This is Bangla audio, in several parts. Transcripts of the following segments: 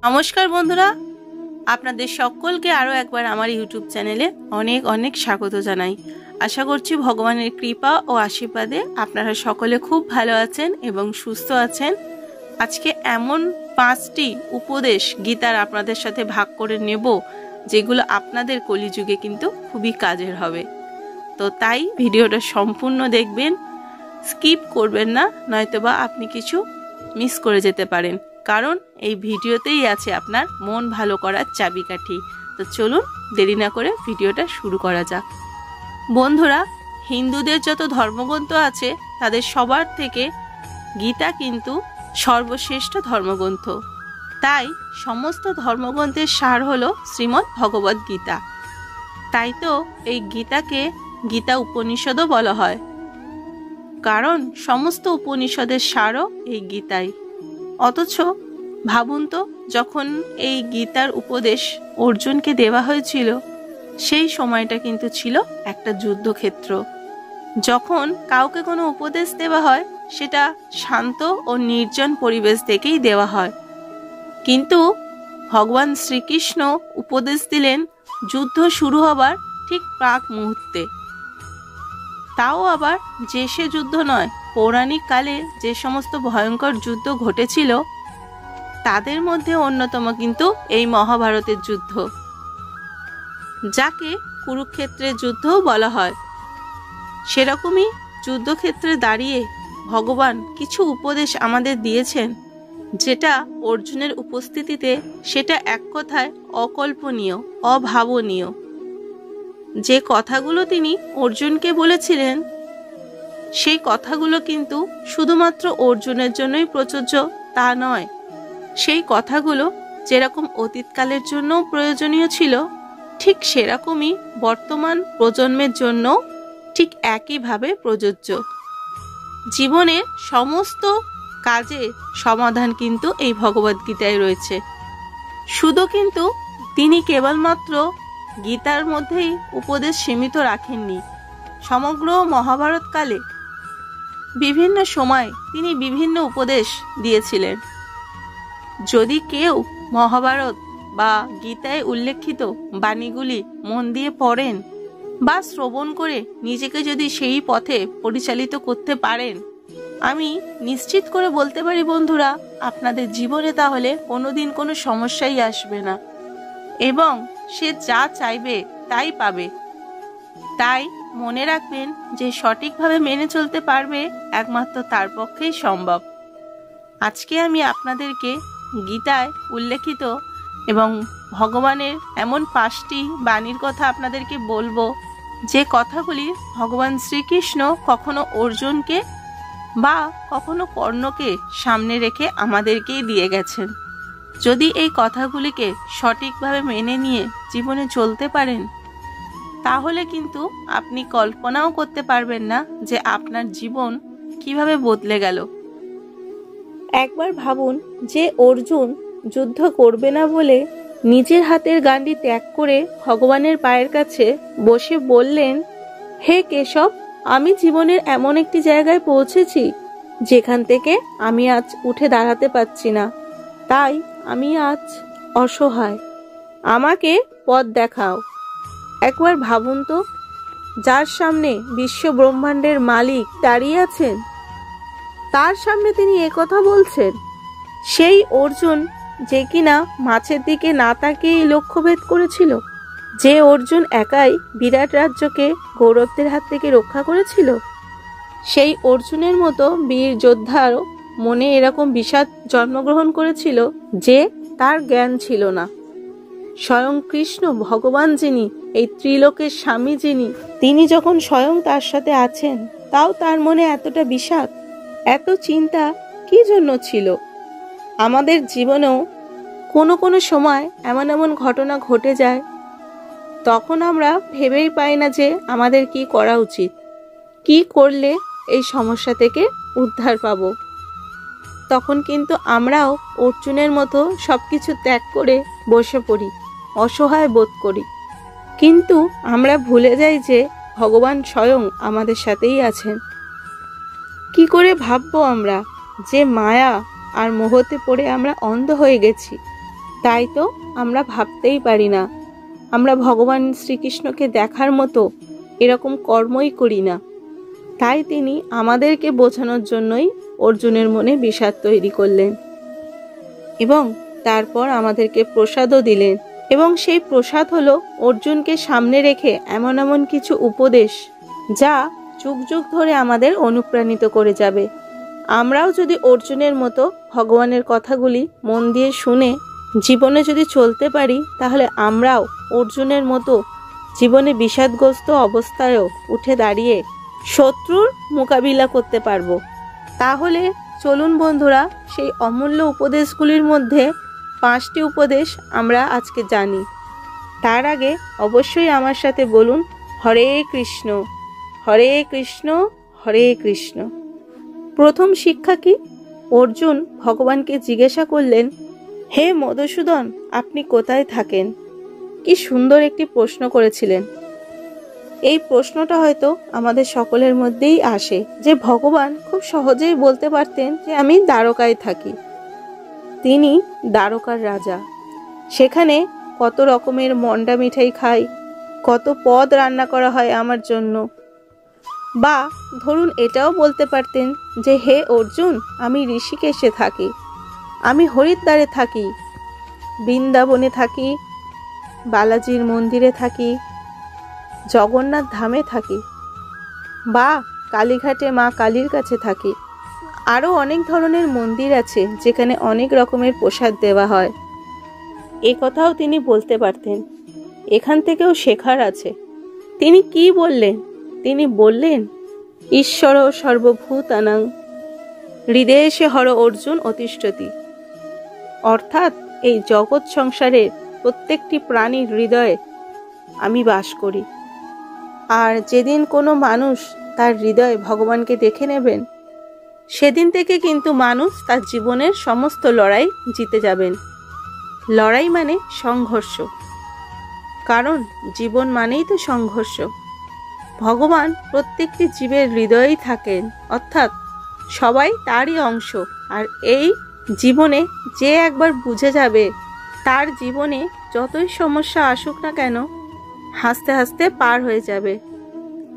নমস্কার বন্ধুরা, আপনাদের সকলকে আরও একবার আমার ইউটিউব চ্যানেলে অনেক অনেক স্বাগত জানাই। আশা করছি ভগবানের কৃপা ও আশীর্বাদে আপনারা সকলে খুব ভালো আছেন এবং সুস্থ আছেন। আজকে এমন 5টি উপদেশ গীতার আপনাদের সাথে ভাগ করে নেব, যেগুলো আপনাদের কলিযুগে কিন্তু খুবই কাজের হবে। তো তাই ভিডিওটা সম্পূর্ণ দেখবেন, স্কিপ করবেন না, নয়তোবা আপনি কিছু মিস করে যেতে পারেন। কারণ এই ভিডিওতেই আছে আপনার মন ভালো করার চাবিকাঠি। তো চলুন দেরি না করে ভিডিওটা শুরু করা যাক। বন্ধুরা, হিন্দুদের যত ধর্মগ্রন্থ আছে তাদের সবার থেকে গীতা কিন্তু সর্বশ্রেষ্ঠ ধর্মগ্রন্থ। তাই সমস্ত ধর্মগ্রন্থের সার হলো শ্রীমদ্ ভগবদ্ গীতা। তাই তো এই গীতাকে গীতা উপনিষদও বলা হয়, কারণ সমস্ত উপনিষদের সারও এই গীতাই। অথচ ভাবুন তো, যখন এই গীতার উপদেশ অর্জুনকে দেওয়া হয়েছিল সেই সময়টা কিন্তু ছিল একটা যুদ্ধক্ষেত্র। যখন কাউকে কোনো উপদেশ দেওয়া হয় সেটা শান্ত ও নির্জন পরিবেশ থেকেই দেওয়া হয়, কিন্তু ভগবান শ্রীকৃষ্ণ উপদেশ দিলেন যুদ্ধ শুরু হবার ঠিক প্রাক মুহূর্তে। তাও আবার যে সে যুদ্ধ নয়, পৌরাণিক কালে যে সমস্ত ভয়ঙ্কর যুদ্ধ ঘটেছিল তাদের মধ্যে অন্যতম কিন্তু এই মহাভারতের যুদ্ধ, যাকে কুরুক্ষেত্রের যুদ্ধও বলা হয়। সেরকমই যুদ্ধক্ষেত্রে দাঁড়িয়ে ভগবান কিছু উপদেশ আমাদের দিয়েছেন, যেটা অর্জুনের উপস্থিতিতে সেটা এক কথায় অকল্পনীয়, অভাবনীয়। যে কথাগুলো তিনি অর্জুনকে বলেছিলেন সেই কথাগুলো কিন্তু শুধুমাত্র অর্জুনের জন্যই প্রযোজ্য তা নয়। সেই কথাগুলো যেরকম অতীতকালের জন্য প্রয়োজনীয় ছিল, ঠিক সেরকমই বর্তমান প্রজন্মের জন্য ঠিক একইভাবে প্রযোজ্য। জীবনের সমস্ত কাজে সমাধান কিন্তু এই ভগবদ্গীতায় রয়েছে। শুধু কিন্তু তিনি কেবলমাত্র গীতার মধ্যেই উপদেশ সীমিত রাখেননি। সমগ্র মহাভারতকালে বিভিন্ন সময় তিনি বিভিন্ন উপদেশ দিয়েছিলেন। যদি কেউ মহাভারত বা গীতায় উল্লেখিত বাণীগুলি মন দিয়ে পড়েন বা শ্রবণ করে নিজেকে যদি সেই পথে পরিচালিত করতে পারেন, আমি নিশ্চিত করে বলতে পারি বন্ধুরা, আপনাদের জীবনে তাহলে কোনোদিন কোনো সমস্যাই আসবে না এবং সে যা চাইবে তাই পাবে। তাই মনে রাখবেন যে সঠিকভাবে মেনে চলতে পারবে একমাত্র তার পক্ষেই সম্ভব। আজকে আমি আপনাদেরকে গীতায় উল্লেখিত এবং ভগবানের এমন 5টি বাণীর কথা আপনাদেরকে বলবো, যে কথাগুলি ভগবান শ্রীকৃষ্ণ কখনো অর্জুনকে বা কখনো কর্ণকে সামনে রেখে আমাদেরকেই দিয়ে গেছেন। যদি এই কথাগুলিকে সঠিকভাবে মেনে নিয়ে জীবনে চলতে পারেন, তাহলে কিন্তু আপনি কল্পনাও করতে পারবেন না যে আপনার জীবন কিভাবে বদলে গেল। একবার ভাবুন যে অর্জুন যুদ্ধ করবে না বলে নিজের হাতের গান্ডি ত্যাগ করে ভগবানের পায়ের কাছে বসে বললেন, হে কেশব, আমি জীবনের এমন একটি জায়গায় পৌঁছেছি যেখান থেকে আমি আজ উঠে দাঁড়াতে পারছি না, তাই আমি আজ অসহায়, আমাকে পথ দেখাও। একবার ভাবুন তো, যার সামনে বিশ্ব ব্রহ্মাণ্ডের মালিক দাঁড়িয়ে আছেন, তার সামনে তিনি একথা বলছেন। সেই অর্জুন যে কিনা মাছের দিকে না তাকিয়েই লক্ষ্যভেদ করেছিল, যে অর্জুন একাই বিরাট রাজ্যকে গৌরবদের হাত থেকে রক্ষা করেছিল, সেই অর্জুনের মতো বীর যোদ্ধারও মনে এরকম বিষাদ জন্মগ্রহণ করেছিল যে তার জ্ঞান ছিল না। স্বয়ং কৃষ্ণ ভগবান, যিনি এই ত্রিলোকের স্বামী, তিনি যখন স্বয়ং তার সাথে আছেন, তাও তার মনে এতটা বিষাদ, এত চিন্তা কি জন্য ছিল? আমাদের জীবনেও কোনো কোনো সময় এমন এমন ঘটনা ঘটে যায়, তখন আমরা ভেবেই পাই না যে আমাদের কি করা উচিত, কি করলে এই সমস্যা থেকে উদ্ধার পাব। তখন কিন্তু আমরাও অর্জুনের মতো সবকিছু ত্যাগ করে বসে পড়ি, অসহায় বোধ করি। কিন্তু আমরা ভুলে যাই যে ভগবান স্বয়ং আমাদের সাথেই আছেন। কি করে ভাববো আমরা যে মায়া আর মোহতে পড়ে আমরা অন্ধ হয়ে গেছি, তাই তো আমরা ভাবতেই পারি না, আমরা ভগবান শ্রীকৃষ্ণকে দেখার মতো এরকম কর্মই করি না। তাই তিনি আমাদেরকে বোঝানোর জন্যই অর্জুনের মনে বিষাদ তৈরি করলেন এবং তারপর আমাদেরকে প্রসাদও দিলেন। এবং সেই প্রসাদ হলো অর্জুনকে সামনে রেখে এমন এমন কিছু উপদেশ যা যুগ যুগ ধরে আমাদের অনুপ্রাণিত করে যাবে। আমরাও যদি অর্জুনের মতো ভগবানের কথাগুলি মন দিয়ে শুনে জীবনে যদি চলতে পারি, তাহলে আমরাও অর্জুনের মতো জীবনে বিষাদগ্রস্ত অবস্থায়ও উঠে দাঁড়িয়ে শত্রুর মোকাবিলা করতে পারবো। তাহলে চলুন বন্ধুরা, সেই অমূল্য উপদেশগুলির মধ্যে 5টি উপদেশ আমরা আজকে জানি। তার আগে অবশ্যই আমার সাথে বলুন, হরে কৃষ্ণ হরে কৃষ্ণ হরে কৃষ্ণ। প্রথম শিক্ষা কি? অর্জুন ভগবানকে জিজ্ঞাসা করলেন, হে মধুসূদন, আপনি কোথায় থাকেন? কি সুন্দর একটি প্রশ্ন করেছিলেন। এই প্রশ্নটা হয়তো আমাদের সকলের মধ্যেই আসে, যে ভগবান খুব সহজেই বলতে পারতেন যে আমি দ্বারকায় থাকি। তিনি দ্বারকার রাজা, সেখানে কত রকমের মন্ডা মিঠাই খাই, কত পদ রান্না করা হয় আমার জন্য। বা ধরুন এটাও বলতে পারতেন যে হে অর্জুন, আমি ঋষিকেশে থাকি, আমি হরিদ্বারে থাকি, বৃন্দাবনে থাকি, বালাজির মন্দিরে থাকি, জগন্নাথ ধামে থাকি, বা কালীঘাটে মা কালীর কাছে থাকি। আরও অনেক ধরনের মন্দির আছে যেখানে অনেক রকমের প্রসাদ দেওয়া হয়। এ কথাও তিনি বলতে পারতেন। এখান থেকেও শেখার আছে। তিনি কি বললেন? তিনি বললেন, ঈশ্বর সর্বভূতানাং হৃদয়েশে হর অর্জুন অতিষ্ঠতি। অর্থাৎ এই জগৎ সংসারের প্রত্যেকটি প্রাণীর হৃদয়ে আমি বাস করি। আর যেদিন কোনো মানুষ তার হৃদয়ে ভগবানকে দেখে নেবেন, সেদিন থেকে কিন্তু মানুষ তার জীবনের সমস্ত লড়াই জিতে যাবেন। লড়াই মানে সংঘর্ষ, কারণ জীবন মানেই তো সংঘর্ষ। ভগবান প্রত্যেকটি জীবের হৃদয়েই থাকেন, অর্থাৎ সবাই তারই অংশ। আর এই জীবনে যে একবার বুঝে যাবে, তার জীবনে যতই সমস্যা আসুক না কেন, হাসতে হাসতে পার হয়ে যাবে।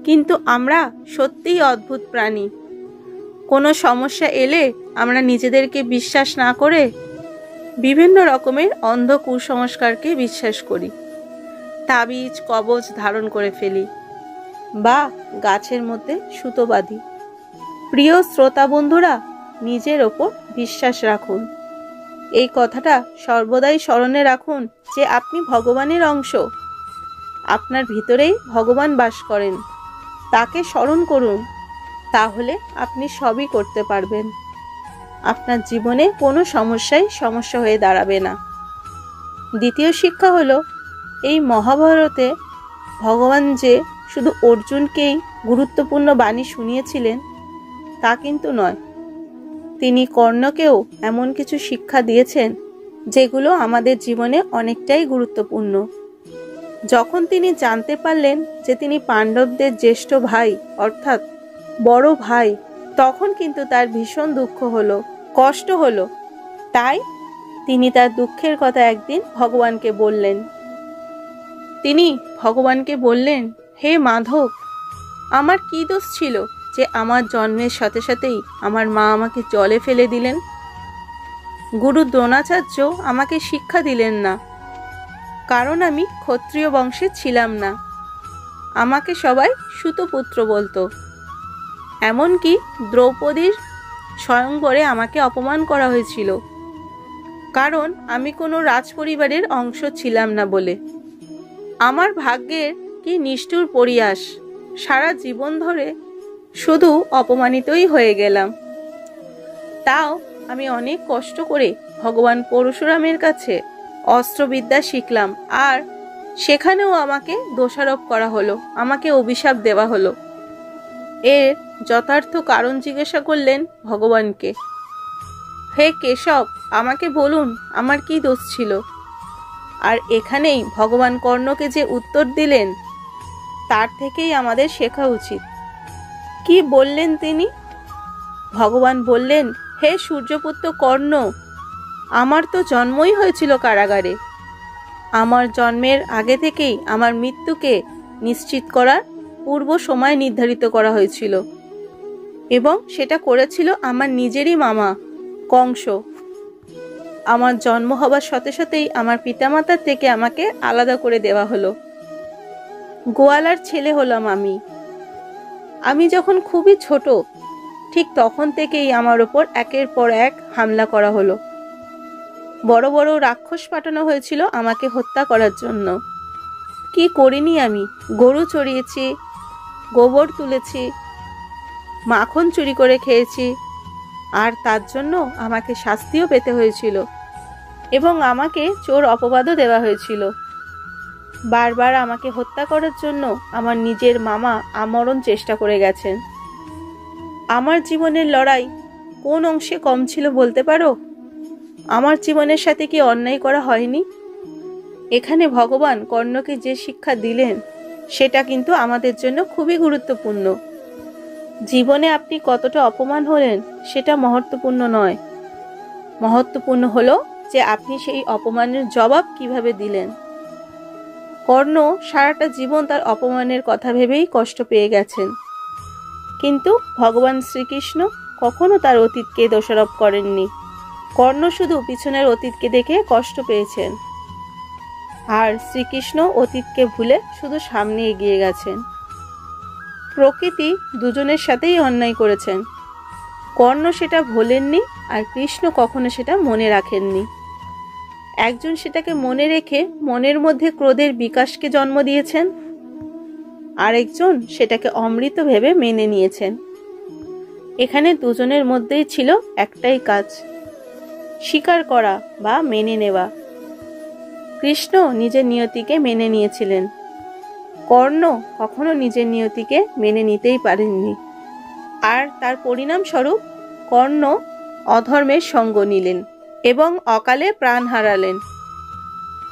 কিন্তু আমরা সত্যিই অদ্ভুত প্রাণী। কোনো সমস্যা এলে আমরা নিজেদেরকে বিশ্বাস না করে বিভিন্ন রকমের অন্ধ কুসংস্কারকে বিশ্বাস করি, তাবিজ কবচ ধারণ করে ফেলি, বা গাছের মধ্যে সুতো বাঁধি। প্রিয় শ্রোতা বন্ধুরা, নিজের ওপর বিশ্বাস রাখুন। এই কথাটা সর্বদাই স্মরণে রাখুন যে আপনি ভগবানের অংশ। আপনার ভিতরেই ভগবান বাস করেন, তাকে স্মরণ করুন, তাহলে আপনি সবই করতে পারবেন। আপনার জীবনে কোনো সমস্যা হয়ে দাঁড়াবে না। দ্বিতীয় শিক্ষা হলো, এই মহাভারতে ভগবান যে শুধু অর্জুনকেই গুরুত্বপূর্ণ বাণী শুনিয়েছিলেন তা কিন্তু নয়। তিনি কর্ণকেও এমন কিছু শিক্ষা দিয়েছেন যেগুলো আমাদের জীবনে অনেকটাই গুরুত্বপূর্ণ। যখন তিনি জানতে পারলেন যে তিনি পাণ্ডবদের জ্যেষ্ঠ ভাই, অর্থাৎ বড় ভাই, তখন কিন্তু তার ভীষণ দুঃখ হলো, কষ্ট হলো। তাই তিনি তার দুঃখের কথা একদিন ভগবানকে বললেন। তিনি ভগবানকে বললেন, হে মাধব, আমার কি দোষ ছিল যে আমার জন্মের সাথে সাথেই আমার মা আমাকে জলে ফেলে দিলেন? গুরু দ্রোণাচার্য আমাকে শিক্ষা দিলেন না, কারণ আমি ক্ষত্রিয় বংশে ছিলাম না। আমাকে সবাই সুতপুত্র বলতো। এমনকি দ্রৌপদীর স্বয়ংবরে আমাকে অপমান করা হয়েছিল, কারণ আমি কোনো রাজপরিবারের অংশ ছিলাম না বলে। আমার ভাগ্যের কি নিষ্ঠুর পরিহাস, সারা জীবন ধরে শুধু অপমানিতই হয়ে গেলাম। তাও আমি অনেক কষ্ট করে ভগবান পরশুরামের কাছে অস্ত্রবিদ্যা শিখলাম, আর সেখানেও আমাকে দোষারোপ করা হলো, আমাকে অভিশাপ দেওয়া হলো। এর যথার্থ কারণ জিজ্ঞাসা করলেন ভগবানকে। হে কেশব, আমাকে বলুন আমার কি দোষ ছিল? আর এখানেই ভগবান কর্ণকে যে উত্তর দিলেন, তার থেকেই আমাদের শেখা উচিত। কি বললেন তিনি? ভগবান বললেন, হে সূর্যপুত্র কর্ণ, আমার তো জন্মই হয়েছিল কারাগারে। আমার জন্মের আগে থেকেই আমার মৃত্যুকে নিশ্চিত করার পূর্ব সময় নির্ধারিত করা হয়েছিল, এবং সেটা করেছিল আমার নিজেরই মামা কংস। আমার জন্ম হবার সাথে সাথেই আমার পিতামাতার থেকে আমাকে আলাদা করে দেওয়া হলো। গোয়ালার ছেলে হলাম আমি। আমি যখন খুবই ছোট, ঠিক তখন থেকেই আমার ওপর একের পর এক হামলা করা হলো। বড় বড় রাক্ষস পাঠানো হয়েছিল আমাকে হত্যা করার জন্য। কি করিনি আমি? গরু চড়িয়েছি, গোবর তুলেছি, মাখন চুরি করে খেয়েছি, আর তার জন্য আমাকে শাস্তিও পেতে হয়েছিল, এবং আমাকে চোর অপবাদও দেওয়া হয়েছিল। বারবার আমাকে হত্যা করার জন্য আমার নিজের মামা আমরণ চেষ্টা করে গেছেন। আমার জীবনের লড়াই কোন অংশে কম ছিল বলতে পারো? আমার জীবনের সাথে কি অন্যায় করা হয়নি? এখানে ভগবান কর্ণকে যে শিক্ষা দিলেন সেটা কিন্তু আমাদের জন্য খুবই গুরুত্বপূর্ণ। জীবনে আপনি কতটা অপমান হলেন সেটা মহত্বপূর্ণ নয়, মহত্বপূর্ণ হলো যে আপনি সেই অপমানের জবাব কিভাবে দিলেন। কর্ণ সারাটা জীবন তার অপমানের কথা ভেবেই কষ্ট পেয়ে গেছেন, কিন্তু ভগবান শ্রীকৃষ্ণ কখনো তার অতীতকে দোষারোপ করেননি। কর্ণ শুধু পিছনের অতীতকে দেখে কষ্ট পেয়েছেন, আর শ্রীকৃষ্ণ অতীতকে ভুলে শুধু সামনে এগিয়ে গেছেন। প্রকৃতি দুজনের সাথেই অন্যায় করেছেন। কর্ণ সেটা ভোলেননি, আর কৃষ্ণ কখনো সেটা মনে রাখেননি। একজন সেটাকে মনে রেখে মনের মধ্যে ক্রোধের বিকাশকে জন্ম দিয়েছেন, আরেকজন সেটাকে অমৃত ভেবে মেনে নিয়েছেন। এখানে দুজনের মধ্যেই ছিল একটাই কাজ, স্বীকার করা বা মেনে নেওয়া। কৃষ্ণ নিজের নিয়তিকে মেনে নিয়েছিলেন, কর্ণ কখনো নিজের নিয়তিকে মেনে নিতেই পারেননি, আর তার পরিণামস্বরূপ কর্ণ অধর্মের সঙ্গ নিলেন এবং অকালে প্রাণ হারালেন।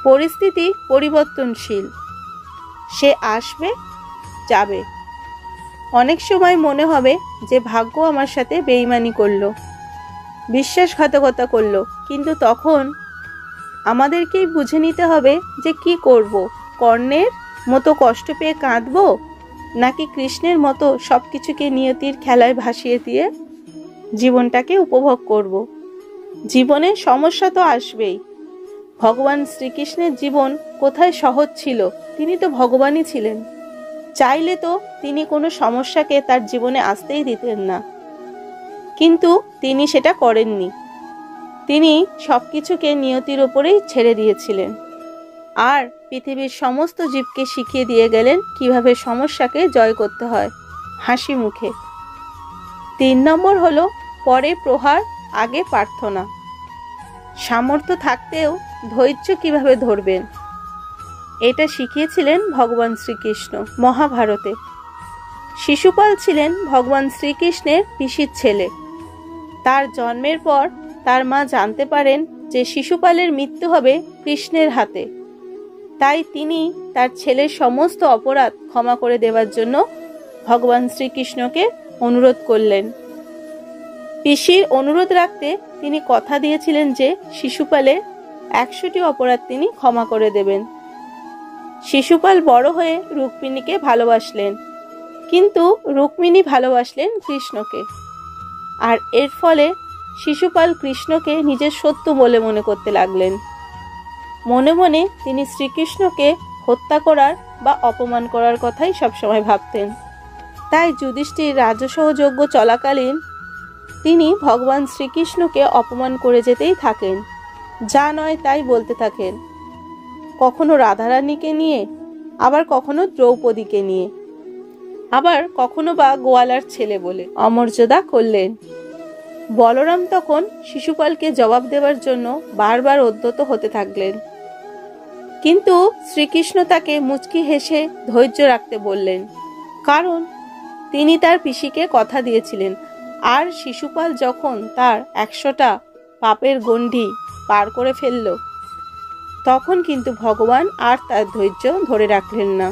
পরিস্থিতি পরিবর্তনশীল, সে আসবে যাবে। অনেক সময় মনে হবে যে ভাগ্য আমার সাথে বেইমানি করলো, বিশ্বাসঘাতকতা করলো, কিন্তু তখন আমাদেরকেই বুঝে নিতে হবে যে কি করব। কর্ণের মতো কষ্ট পেয়ে কাঁদবো, নাকি কৃষ্ণের মতো সবকিছুকে নিয়তির খেলায় ভাসিয়ে দিয়ে জীবনটাকে উপভোগ করব। জীবনে সমস্যা তো আসবেই। ভগবান শ্রীকৃষ্ণের জীবন কোথায় সহজ ছিল? তিনি তো ভগবানই ছিলেন। চাইলে তো তিনি কোনো সমস্যাকে তার জীবনে আসতেই দিতেন না, কিন্তু তিনি সেটা করেননি। তিনি সবকিছুকে নিয়তির ওপরেই ছেড়ে দিয়েছিলেন, আর পৃথিবীর সমস্ত জীবকে শিখিয়ে দিয়ে গেলেন কিভাবে সমস্যাকে জয় করতে হয় হাসি মুখে। 3 নম্বর হলো পরে প্রহার আগে প্রার্থনা। সামর্থ্য থাকতেও ধৈর্য কিভাবে ধরবেন, এটা শিখিয়েছিলেন ভগবান শ্রীকৃষ্ণ মহাভারতে। শিশুপাল ছিলেন ভগবান শ্রীকৃষ্ণের পিসির ছেলে। তার জন্মের পর তার মা জানতে পারেন যে শিশুপালের মৃত্যু হবে কৃষ্ণের হাতে, তাই তিনি তার ছেলের সমস্ত অপরাধ ক্ষমা করে দেওয়ার জন্য ভগবান শ্রীকৃষ্ণকে অনুরোধ করলেন। পিসির অনুরোধ রাখতে তিনি কথা দিয়েছিলেন যে শিশুপালের 100টি অপরাধ তিনি ক্ষমা করে দেবেন। শিশুপাল বড় হয়ে রুক্মিণীকে ভালোবাসলেন, কিন্তু রুক্মিণী ভালোবাসলেন কৃষ্ণকে, আর এর ফলে শিশুপাল কৃষ্ণকে নিজের শত্রু বলে মনে করতে লাগলেন। মনে মনে তিনি শ্রীকৃষ্ণকে হত্যা করার বা অপমান করার কথাই সবসময় ভাবতেন। তাই যুধিষ্ঠির রাজসহ যজ্ঞ চলাকালীন তিনি ভগবান শ্রীকৃষ্ণকে অপমান করে যেতেই থাকেন, যা নয় তাই বলতে থাকেন, কখনো রাধারানীকে নিয়ে, আবার কখনো দ্রৌপদীকে নিয়ে, আবার কখনো বা গোয়ালার ছেলে বলে অমর্যাদা করলেন। বলরাম তখন শিশুপালকে জবাব দেওয়ার জন্য বারবার উদ্যত হতে থাকলেন, কিন্তু শ্রীকৃষ্ণ তাকে মুচকি হেসে ধৈর্য রাখতে বললেন, কারণ তিনি তার পিসিকে কথা দিয়েছিলেন। আর শিশুপাল যখন তার 100টা পাপের গণ্ডি পার করে ফেলল, তখন কিন্তু ভগবান আর তার ধৈর্য ধরে রাখলেন না,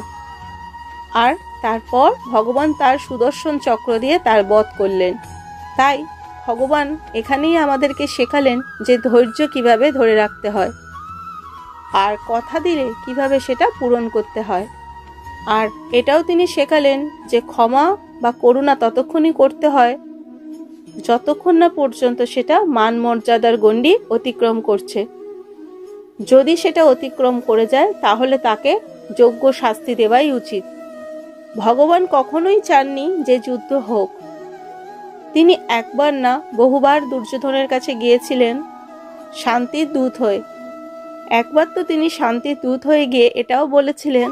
আর তারপর ভগবান তার সুদর্শন চক্র দিয়ে তার বধ করলেন। তাই ভগবান এখানেই আমাদেরকে শেখালেন যে ধৈর্য কিভাবে ধরে রাখতে হয়, আর কথা দিলে কিভাবে সেটা পূরণ করতে হয়। আর এটাও তিনি শেখালেন যে ক্ষমা বা করুণা ততক্ষণই করতে হয় যতক্ষণ না পর্যন্ত সেটা মান মর্যাদার গণ্ডি অতিক্রম করছে। যদি সেটা অতিক্রম করে যায় তাহলে তাকে যোগ্য শাস্তি দেওয়াই উচিত। ভগবান কখনোই চাননি যে যুদ্ধ হোক। তিনি একবার না বহুবার দুর্যোধনের কাছে গিয়েছিলেন শান্তির দূত হয়ে। একবার তো তিনি শান্তির দূত হয়ে গিয়ে এটাও বলেছিলেন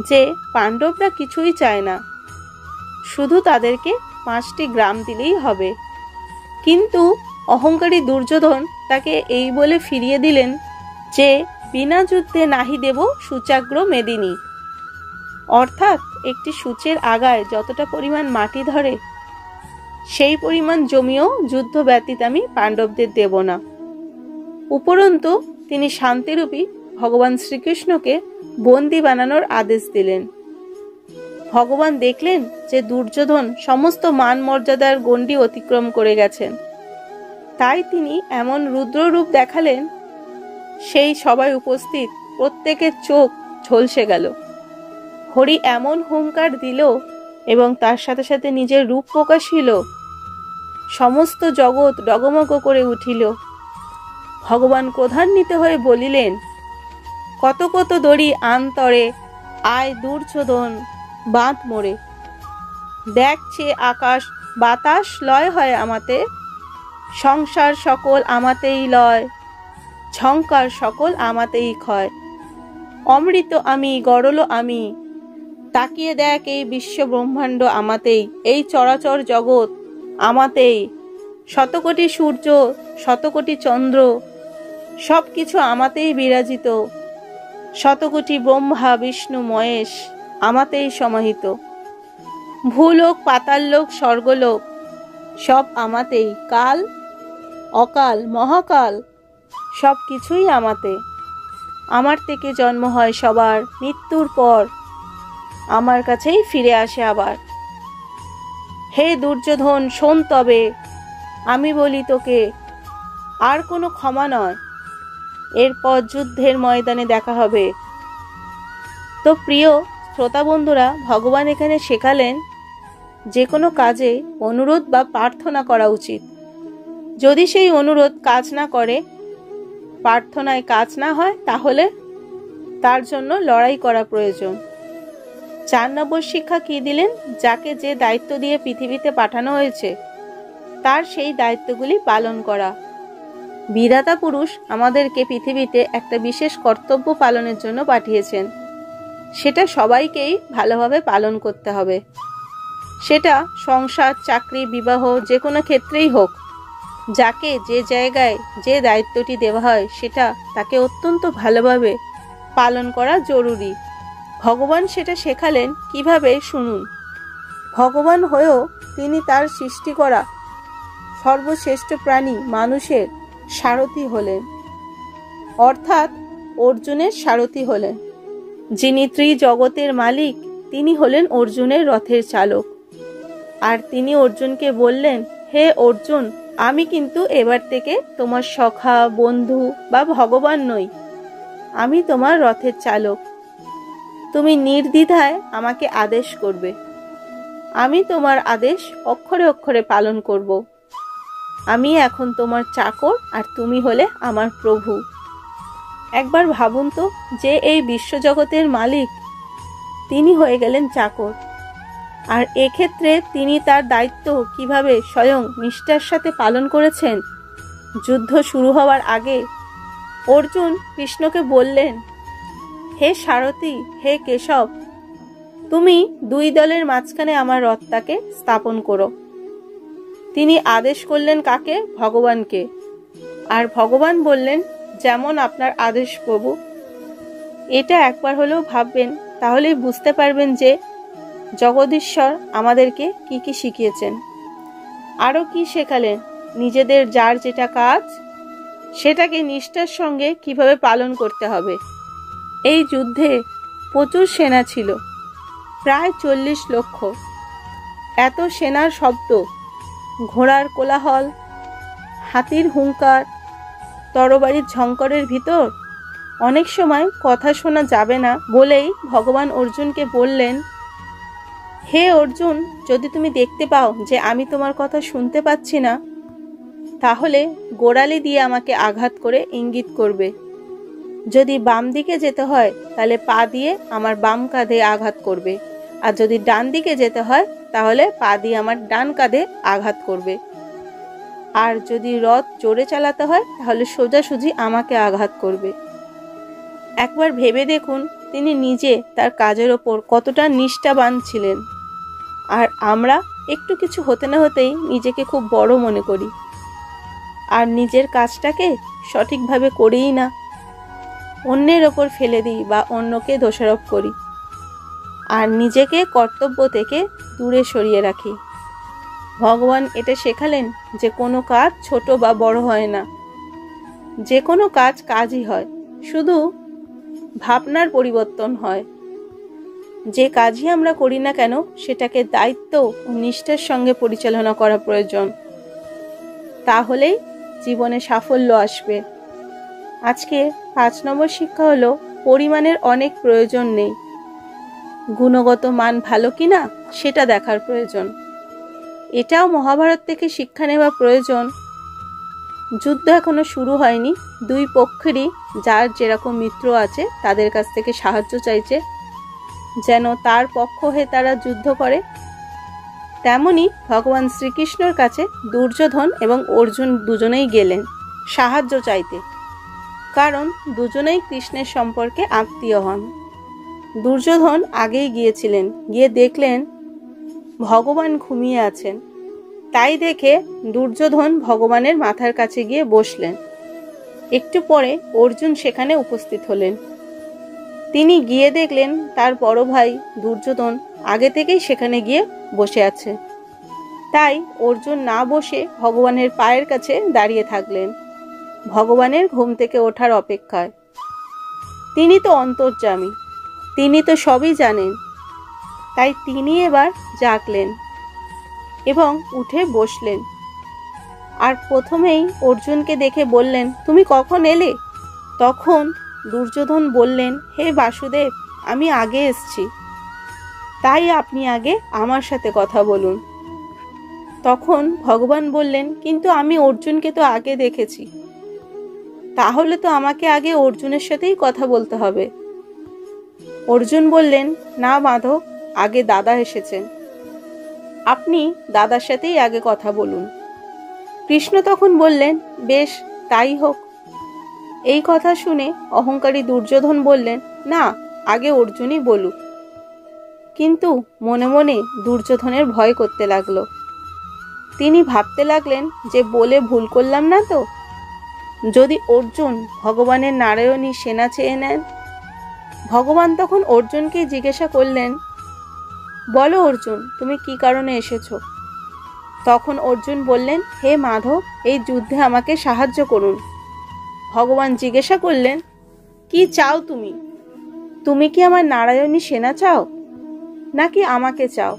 যে পাণ্ডবরা কিছুই চায় না, শুধু তাদেরকে 5টি গ্রাম দিলেই হবে। কিন্তু অহংকারী দুর্যোধন তাকে এই বলে ফিরিয়ে দিলেন যে বিনা যুদ্ধে নাহি দেব সূচাগ্র মেদিনী, অর্থাৎ একটি সূচের আগায় যতটা পরিমাণ মাটি ধরে সেই পরিমাণ জমিও যুদ্ধ ব্যতীত আমি পাণ্ডবদের দেব না। উপরন্তু তিনি শান্তিরূপী ভগবান শ্রীকৃষ্ণকে বন্দী বানানোর আদেশ দিলেন। ভগবান দেখলেন যে দুর্যোধন সমস্ত মান মর্যাদার গণ্ডি অতিক্রম করে গেছেন, তাই তিনি এমন রুদ্ররূপ দেখালেন সেই সবাই উপস্থিত প্রত্যেকের চোখ ঝলসে গেল। হরি এমন হুঙ্কার দিল এবং তার সাথে সাথে নিজের রূপ প্রকাশ হইল, সমস্ত জগৎ ডগমগ করে উঠিল। ভগবান ক্রোধান্বিত হয়ে বলিলেন, কত কত দড়ি আন্তরে আয় দুর্যোধন বাঁধ মোড়ে, দেখছে আকাশ বাতাস লয় হয় আমাতে, সংসার সকল আমাতেই লয়, ঝংকার সকল আমাতেই ক্ষয়, অমৃত আমি গরল আমি, তাকিয়ে দেখ এই বিশ্ব ব্রহ্মাণ্ড আমাতেই, এই চরাচর জগৎ আমাতেই, শতকোটি সূর্য শতকোটি চন্দ্র সব কিছু আমাতেই বিরাজিত, শতকোটি ব্রহ্মা বিষ্ণু মহেশ আমাতেই সমাহিত, ভূলোক পাতাললোক স্বর্গলোক সব আমাতেই, কাল অকাল মহাকাল সব কিছুই আমাতে, আমার থেকে জন্ম হয় সবার, মৃত্যুর পর আমার কাছেই ফিরে আসে আবার। হে দুর্যোধন শোন তবে, আমি বলি তোকে আর কোনো ক্ষমা নয়, এরপর যুদ্ধের ময়দানে দেখা হবে। তো প্রিয় শ্রোতা বন্ধুরা, ভগবান এখানে শেখালেন যে কোনো কাজে অনুরোধ বা প্রার্থনা করা উচিত। যদি সেই অনুরোধ কাজ না করে, প্রার্থনায় কাজ না হয়, তাহলে তার জন্য লড়াই করা প্রয়োজন। 4 নম্বর শিক্ষা কি দিলেন? যাকে যে দায়িত্ব দিয়ে পৃথিবীতে পাঠানো হয়েছে তার সেই দায়িত্বগুলি পালন করা। বিধাতা পুরুষ আমাদেরকে পৃথিবীতে একটা বিশেষ কর্তব্য পালনের জন্য পাঠিয়েছেন, সেটা সবাইকেই ভালোভাবে পালন করতে হবে। সেটা সংসার, চাকরি, বিবাহ যে কোনো ক্ষেত্রেই হোক, যাকে যে জায়গায় যে দায়িত্বটি দেওয়া হয় সেটা তাকে অত্যন্ত ভালোভাবে পালন করা জরুরি। ভগবান সেটা শেখালেন কিভাবে, শুনুন। ভগবান হয়েও তিনি তার সৃষ্টি করা সর্বশ্রেষ্ঠ প্রাণী মানুষের সারথি হলেন, অর্থাৎ অর্জুনের সারথি হলেন। যিনি ত্রিজগতের মালিক তিনি হলেন অর্জুনের রথের চালক। আর তিনি অর্জুনকে বললেন, হে অর্জুন, আমি কিন্তু এবার থেকে তোমার সখা, বন্ধু বা ভগবান নই, আমি তোমার রথের চালক। তুমি নির্দ্বিধায় আমাকে আদেশ করবে, আমি তোমার আদেশ অক্ষরে অক্ষরে পালন করব। আমি এখন তোমার চাকর আর তুমি হলে আমার প্রভু। একবার ভাবুন তো, যে এই বিশ্বজগতের মালিক তিনি হয়ে গেলেন চাকর, আর এক্ষেত্রে তিনি তার দায়িত্ব কিভাবে স্বয়ং নিষ্ঠার সাথে পালন করেছেন। যুদ্ধ শুরু হওয়ার আগে অর্জুন কৃষ্ণকে বললেন, হে সারথি, হে কেশব, তুমি 2 দলের মাঝখানে আমার রথটাকে স্থাপন করো। তিনি আদেশ করলেন কাকে? ভগবানকে। আর ভগবান বললেন, যেমন আপনার আদেশ প্রভু। এটা একবার হলেও ভাববেন, তাহলেই বুঝতে পারবেন যে জগদীশ্বর আমাদেরকে কি কি শিখিয়েছেন। আরও কি শেখালেন? নিজেদের যার যেটা কাজ সেটাকে নিষ্ঠার সঙ্গে কিভাবে পালন করতে হবে। এই যুদ্ধে প্রচুর সেনা ছিল, প্রায় 40 লক্ষ। এত সেনার শব্দ ঘোড়ার কোলাহল, হাতির হুঙ্কার, তরবারির ঝংকরের ভিতর অনেক সময় কথা শোনা যাবে না বলেই ভগবান অর্জুনকে বললেন, হে অর্জুন, যদি তুমি দেখতে পাও যে আমি তোমার কথা শুনতে পাচ্ছি না, তাহলে গোড়ালি দিয়ে আমাকে আঘাত করে ইঙ্গিত করবে। যদি বাম দিকে যেতে হয় তাহলে পা দিয়ে আমার বাম কাঁধে আঘাত করবে, আর যদি ডান দিকে যেতে হয় তাহলে পা দিয়ে আমার ডান কাঁধে আঘাত করবে। আর যদি রথ জোরে চালাতে হয় তাহলে সোজাসুজি আমাকে আঘাত করবে। একবার ভেবে দেখুন তিনি নিজে তার কাজের ওপর কতটা নিষ্ঠাবান ছিলেন। আর আমরা একটু কিছু হতে না হতেই নিজেকে খুব বড় মনে করি, আর নিজের কাজটাকে সঠিকভাবে করিই না, অন্যের ওপর ফেলে দিই বা অন্যকে দোষারোপ করি, আর নিজেকে কর্তব্য থেকে দূরে সরিয়ে রাখি। ভগবান এটা শেখালেন যে কোনো কাজ ছোট বা বড় হয় না, যে কোনো কাজ কাজই হয়, শুধু ভাবনার পরিবর্তন হয়। যে কাজই আমরা করি না কেন সেটাকে দায়িত্ব ও নিষ্ঠার সঙ্গে পরিচালনা করা প্রয়োজন, তাহলেই জীবনে সাফল্য আসবে। আজকে 5 নম্বর শিক্ষা হলো, পরিমাণের অনেক প্রয়োজন নেই, গুণগত মান ভালো কিনা সেটা দেখার প্রয়োজন। এটাও মহাভারত থেকে শিক্ষা নেওয়া প্রয়োজন। যুদ্ধ এখনো শুরু হয়নি, দুই পক্ষেরই যার যেরকম মিত্র আছে তাদের কাছ থেকে সাহায্য চাইছে, যেন তার পক্ষ হয়ে তারা যুদ্ধ করে। তেমনি ভগবান শ্রীকৃষ্ণর কাছে দুর্যোধন এবং অর্জুন দুজনেই গেলেন সাহায্য চাইতে, কারণ দুজনেই কৃষ্ণের সম্পর্কে আত্মীয় হন। দুর্যোধন আগেই গিয়েছিলেন, গিয়ে দেখলেন ভগবান ঘুমিয়ে আছেন। তাই দেখে দুর্যোধন ভগবানের মাথার কাছে গিয়ে বসলেন। একটু পরে অর্জুন সেখানে উপস্থিত হলেন। তিনি গিয়ে দেখলেন তার বড় ভাই দুর্যোধন আগে থেকেই সেখানে গিয়ে বসে আছে। তাই অর্জুন না বসে ভগবানের পায়ের কাছে দাঁড়িয়ে থাকলেন, ভগবানের ঘুম থেকে ওঠার অপেক্ষায়। তিনি তো অন্তর্যামী, তিনি তো সবই জানেন, তাই তিনি এবার জাগলেন এবং উঠে বসলেন। আর প্রথমেই অর্জুনকে দেখে বললেন, তুমি কখন এলে? তখন দুর্যোধন বললেন, হে বাসুদেব, আমি আগে এসেছি, তাই আপনি আগে আমার সাথে কথা বলুন। তখন ভগবান বললেন, কিন্তু আমি অর্জুনকে তো আগে দেখেছি, তাহলে তো আমাকে আগে অর্জুনের সাথেই কথা বলতে হবে। অর্জুন বললেন, না মাধব, আগে দাদা এসেছেন, আপনি দাদার সাথেই আগে কথা বলুন। কৃষ্ণ তখন বললেন, বেশ, তাই হোক। এই কথা শুনে অহংকারী দুর্যোধন বললেন, না, আগে অর্জুনই বলুক। কিন্তু মনে মনে দুর্যোধনের ভয় করতে লাগলো। তিনি ভাবতে লাগলেন যে বলে ভুল করলাম না তো? যদি অর্জুন ভগবানের নারায়ণী সেনা চেয়ে নেন? ভগবান তখন অর্জুনকে জিজ্ঞাসা করলেন, বলো অর্জুন, তুমি কি কারণে এসেছো? তখন অর্জুন বললেন, হে মাধব, এই যুদ্ধে আমাকে সাহায্য করুন। ভগবান জিজ্ঞাসা করলেন, কি চাও তুমি? তুমি কি আমার নারায়ণী সেনা চাও, নাকি আমাকে চাও?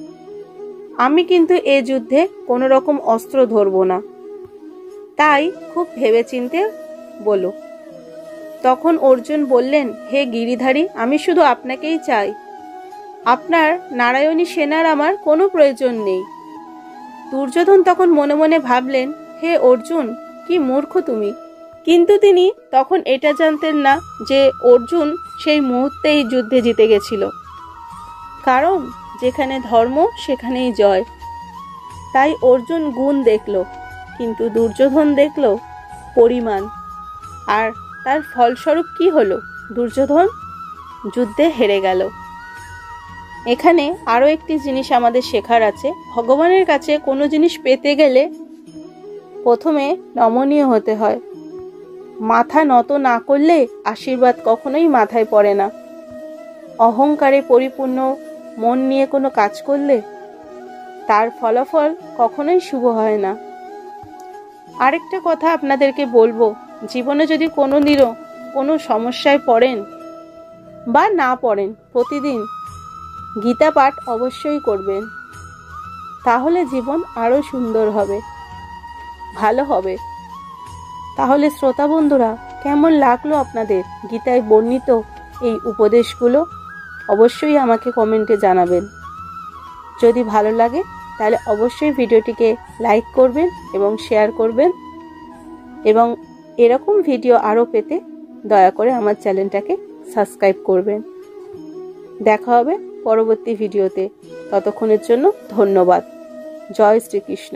আমি কিন্তু এ যুদ্ধে কোনো রকম অস্ত্র ধরব না, তাই খুব ভেবেচিন্তে বলো। তখন অর্জুন বললেন, হে গিরিধারী, আমি শুধু আপনাকেই চাই, আপনার নারায়ণী সেনার আমার কোনো প্রয়োজন নেই। দুর্যোধন তখন মনে মনে ভাবলেন, হে অর্জুন, কি মূর্খ তুমি। কিন্তু তিনি তখন এটা জানতেন না যে অর্জুন সেই মুহূর্তেই যুদ্ধে জিতে গেছিল, কারণ যেখানে ধর্ম সেখানেই জয়। তাই অর্জুন গুণ দেখল, কিন্তু দুর্যোধন দেখল পরিমাণ। আর তার ফলস্বরূপ কি হলো? দুর্যোধন যুদ্ধে হেরে গেল। এখানে আরও একটি জিনিস আমাদের শেখার আছে, ভগবানের কাছে কোনো জিনিস পেতে গেলে প্রথমে নমনীয় হতে হয়। মাথা নত না করলে আশীর্বাদ কখনোই মাথায় পড়ে না। অহংকারে পরিপূর্ণ মন নিয়ে কোনো কাজ করলে তার ফলাফল কখনোই শুভ হয় না। আরেকটা কথা আপনাদেরকে বলবো, জীবনে যদি কোনোদিনও কোনো সমস্যায় পড়েন বা না পড়েন, প্রতিদিন গীতা পাঠ অবশ্যই করবেন। তাহলে জীবন আরো সুন্দর হবে, ভালো হবে। তাহলে শ্রোতা বন্ধুরা, কেমন লাগলো আপনাদের গীতায় বর্ণিত এই উপদেশগুলো? অবশ্যই আমাকে কমেন্টে জানাবেন। যদি ভালো লাগে তাহলে অবশ্যই ভিডিওটিকে লাইক করবেন এবং শেয়ার করবেন, এবং এরকম ভিডিও আরও পেতে দয়া করে আমার চ্যানেলটাকে সাবস্ক্রাইব করবেন। দেখা হবে পরবর্তী ভিডিওতে। ততক্ষণের জন্য ধন্যবাদ। জয় শ্রীকৃষ্ণ।